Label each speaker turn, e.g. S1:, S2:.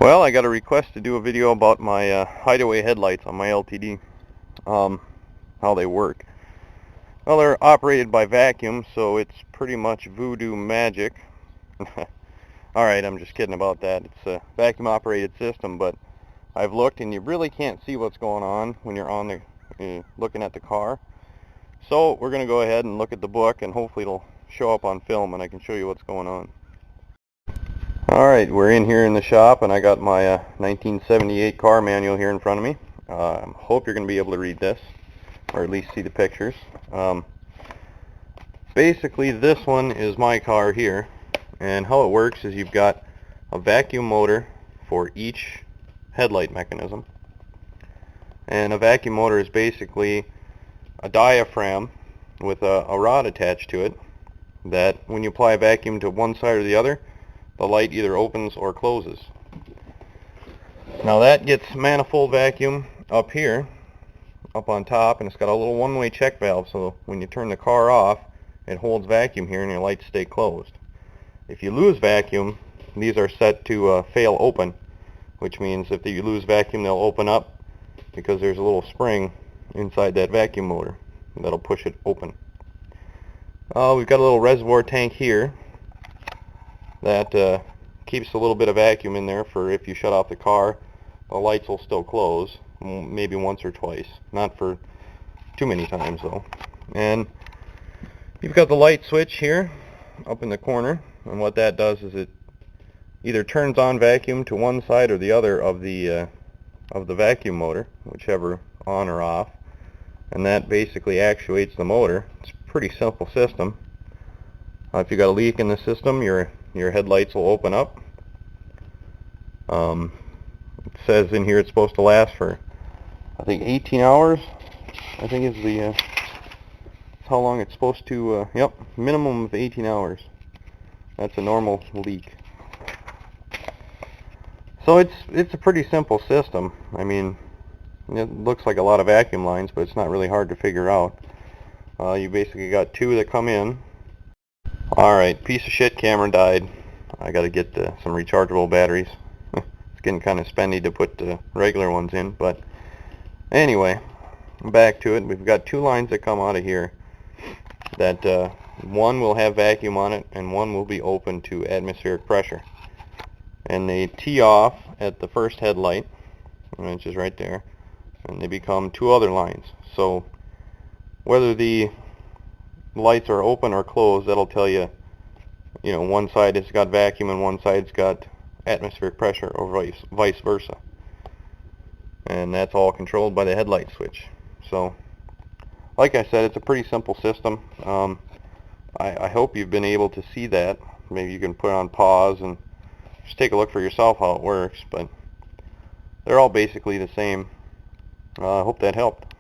S1: Well, I got a request to do a video about my hideaway headlights on my LTD, how they work. Well, they're operated by vacuum, so it's pretty much voodoo magic. Alright, I'm just kidding about that. It's a vacuum operated system, but I've looked and you really can't see what's going on when you're on the looking at the car. So we're going to go ahead and look at the book, and hopefully it'll show up on film and I can show you what's going on. Alright, we're in here in the shop and I got my 1978 car manual here in front of me. I hope you're going to be able to read this, or at least see the pictures. Basically, this one is my car here, and how it works is you've got a vacuum motor for each headlight mechanism. And a vacuum motor is basically a diaphragm with a rod attached to it that when you apply a vacuum to one side or the other, the light either opens or closes. Now that gets manifold vacuum up here, up on top, and it's got a little one-way check valve, so when you turn the car off, it holds vacuum here and your lights stay closed. If you lose vacuum, these are set to fail open, which means if you lose vacuum, they'll open up because there's a little spring inside that vacuum motor that'll push it open. We've got a little reservoir tank here that keeps a little bit of vacuum in there for if you shut off the car, the lights will still close, maybe once or twice, not for too many times though. And you've got the light switch here up in the corner, and what that does is it either turns on vacuum to one side or the other of the vacuum motor, whichever on or off, and that basically actuates the motor. It's a pretty simple system. If you got a leak in the system, your headlights will open up. It says in here it's supposed to last for, I think, 18 hours. I think is the how long it's supposed to. Yep, minimum of 18 hours. That's a normal leak. So it's a pretty simple system. I mean, it looks like a lot of vacuum lines, but it's not really hard to figure out. You basically got two that come in. Alright, piece of shit camera died. I gotta get some rechargeable batteries. It's getting kind of spendy to put regular ones in, but anyway, back to it. We've got two lines that come out of here that one will have vacuum on it and one will be open to atmospheric pressure. And they tee off at the first headlight, which is right there, and they become two other lines. So whether the lights are open or closed, that'll tell you, one side has got vacuum and one side's got atmospheric pressure, or vice versa. And that's all controlled by the headlight switch. So, like I said, it's a pretty simple system. I hope you've been able to see that. Maybe you can put it on pause and just take a look for yourself how it works, but they're all basically the same. I hope that helped.